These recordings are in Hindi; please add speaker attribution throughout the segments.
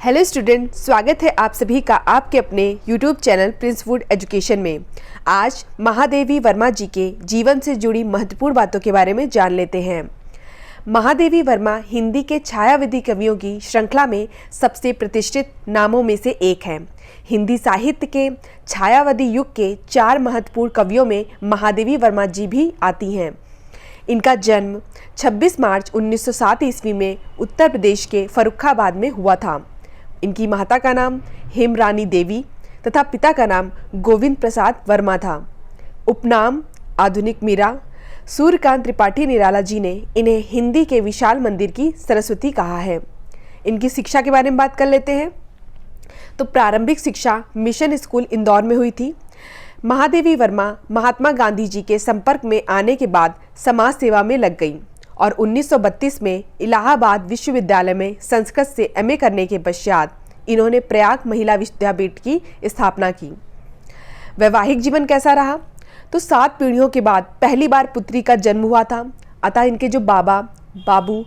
Speaker 1: हेलो स्टूडेंट, स्वागत है आप सभी का आपके अपने YouTube channel Prince would education में। आज महादेवी वर्मा जी के जीवन से जुड़ी महत्वपूर्ण बातों के बारे में जान लेते हैं। महादेवी वर्मा हिंदी के छायावादी कवियों की श्रृंखला में सबसे प्रतिष्ठित नामों में से एक है। हिंदी साहित्य के छायावादी युग के 4 महत्वपूर्ण कवियों में महादेवी वर्मा जी भी आती हैं। इनका जन्म 26 मार्च 1907 ईस्वी में उत्तर प्रदेश के फर्रुखाबाद में हुआ था। इनकी माता का नाम हेमरानी देवी तथा पिता का नाम गोविंद प्रसाद वर्मा था। उपनाम आधुनिक मीरा। सूर्यकांत त्रिपाठी निराला जी ने इन्हें हिंदी के विशाल मंदिर की सरस्वती कहा है। इनकी शिक्षा के बारे में बात कर लेते हैं। तो प्रारंभिक शिक्षा मिशन स्कूल इंदौर में हुई थी। महादेवी वर्मा महात्मा गांधी जी के संपर्क में आने के बाद समाज सेवा में लग गई और 1932 में इलाहाबाद विश्वविद्यालय में संस्कृत से एमए करने के पश्चात इन्होंने प्रयाग महिला विद्यापीठ की स्थापना की। वैवाहिक जीवन कैसा रहा? तो 7 पीढ़ियों के बाद पहली बार पुत्री का जन्म हुआ था। अतः इनके जो बाबू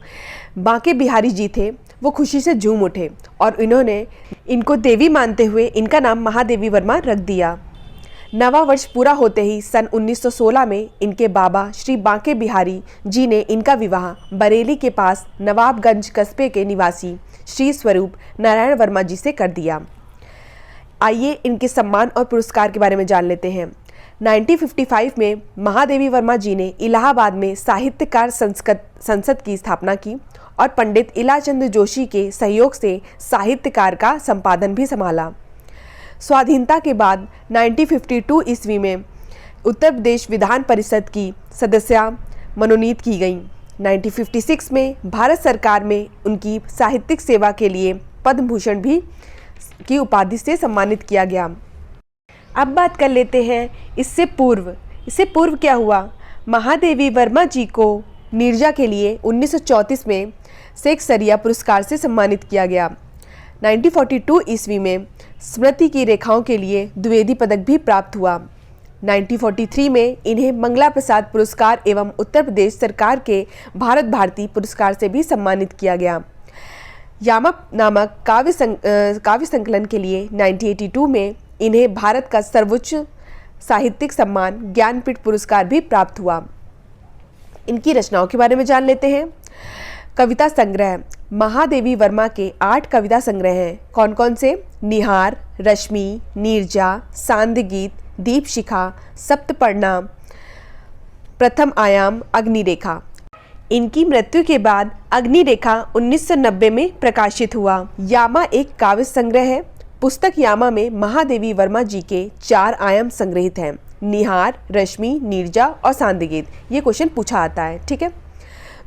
Speaker 1: बांके बिहारी जी थे वो खुशी से झूम उठे और इन्होंने इनको देवी मानते हुए इनका नाम महादेवी वर्मा रख दिया। नवा वर्ष पूरा होते ही सन 1916 में इनके बाबा श्री बांके बिहारी जी ने इनका विवाह बरेली के पास नवाबगंज कस्बे के निवासी श्री स्वरूप नारायण वर्मा जी से कर दिया। आइए इनके सम्मान और पुरस्कार के बारे में जान लेते हैं। 1955 में महादेवी वर्मा जी ने इलाहाबाद में साहित्यकार संसद की स्थापना की और पंडित इलाचंद जोशी के सहयोग से साहित्यकार का संपादन भी संभाला। स्वाधीनता के बाद 1952 ईस्वी में उत्तर प्रदेश विधान परिषद की सदस्या मनोनीत की गई। 1956 में भारत सरकार में उनकी साहित्यिक सेवा के लिए पद्म भूषण भी की उपाधि से सम्मानित किया गया। अब बात कर लेते हैं इससे पूर्व क्या हुआ। महादेवी वर्मा जी को नीरजा के लिए 1934 में शेक्सपियर पुरस्कार से सम्मानित किया गया। 1942 ईस्वी में स्मृति की रेखाओं के लिए द्विवेदी पदक भी प्राप्त हुआ। 1943 में इन्हें मंगला प्रसाद पुरस्कार एवं उत्तर प्रदेश सरकार के भारत भारती पुरस्कार से भी सम्मानित किया गया। यामा नामक काव्य संकलन के लिए 1982 में इन्हें भारत का सर्वोच्च साहित्यिक सम्मान ज्ञानपीठ पुरस्कार भी प्राप्त हुआ। इनकी रचनाओं के बारे में जान लेते हैं। कविता संग्रह। महादेवी वर्मा के 8 कविता संग्रह हैं। कौन कौन से? निहार, रश्मि, नीरजा, सांध्यगीत, दीपशिखा, सप्तपर्णा, प्रथम आयाम, अग्निरेखा। इनकी मृत्यु के बाद अग्निरेखा 1990 में प्रकाशित हुआ। यामा एक काव्य संग्रह है। पुस्तक यामा में महादेवी वर्मा जी के 4 आयाम संग्रहित हैं। निहार, रश्मि, नीरजा और सांध्यगीत। ये क्वेश्चन पूछा आता है, ठीक है।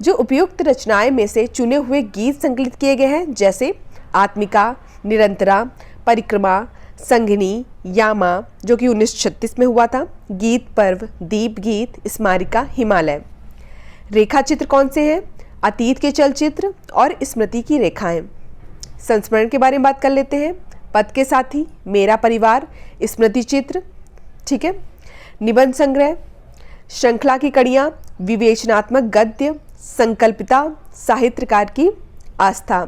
Speaker 1: जो उपयुक्त रचनाएं में से चुने हुए गीत संकलित किए गए हैं, जैसे आत्मिका, निरंतरा, परिक्रमा, संघनी, यामा जो कि 1936 में हुआ था, गीत पर्व, दीप गीत, स्मारिका, हिमालय। रेखा चित्र कौन से हैं? अतीत के चलचित्र और स्मृति की रेखाएं। संस्मरण के बारे में बात कर लेते हैं। पद के साथी, मेरा परिवार, स्मृति चित्र, ठीक है। निबंध संग्रह, श्रृंखला की कड़ियाँ, विवेचनात्मक गद्य, संकल्पिता, साहित्यकार की आस्था।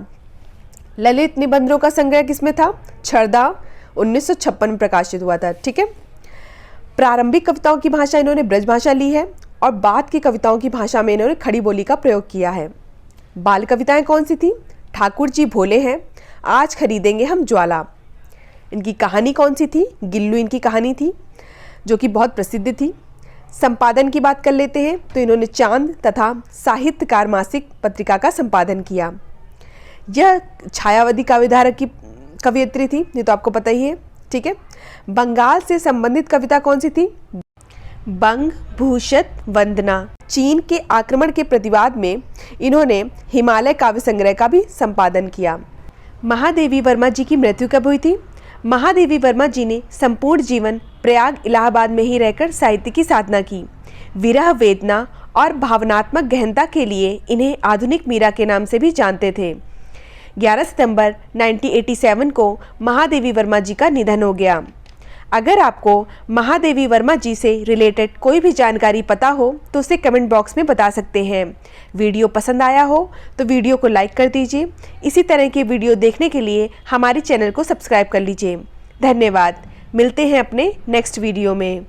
Speaker 1: ललित निबंधों का संग्रह किसमें था? छड़दा 1956 में प्रकाशित हुआ था, ठीक है। प्रारंभिक कविताओं की भाषा इन्होंने ब्रज भाषा ली है और बाद की कविताओं की भाषा में इन्होंने खड़ी बोली का प्रयोग किया है। बाल कविताएं कौन सी थी? ठाकुर जी भोले हैं, आज खरीदेंगे हम ज्वाला। इनकी कहानी कौन सी थी? गिल्लू इनकी कहानी थी जो कि बहुत प्रसिद्ध थी। संपादन की बात कर लेते हैं तो इन्होंने चांद तथा साहित्यकार मासिक पत्रिका का संपादन किया। यह छायावादी काव्यधारा की कवयित्री थी, ये तो आपको पता ही है, ठीक है। बंगाल से संबंधित कविता कौन सी थी? बंग भूषत वंदना। चीन के आक्रमण के प्रतिवाद में इन्होंने हिमालय काव्य संग्रह का भी संपादन किया। महादेवी वर्मा जी की मृत्यु कब हुई थी? महादेवी वर्मा जी ने संपूर्ण जीवन प्रयाग इलाहाबाद में ही रहकर साहित्य की साधना की। विरह वेदना और भावनात्मक गहनता के लिए इन्हें आधुनिक मीरा के नाम से भी जानते थे। 11 सितंबर 1987 को महादेवी वर्मा जी का निधन हो गया। अगर आपको महादेवी वर्मा जी से रिलेटेड कोई भी जानकारी पता हो तो उसे कमेंट बॉक्स में बता सकते हैं। वीडियो पसंद आया हो तो वीडियो को लाइक कर दीजिए। इसी तरह के वीडियो देखने के लिए हमारे चैनल को सब्सक्राइब कर लीजिए। धन्यवाद। मिलते हैं अपने नेक्स्ट वीडियो में।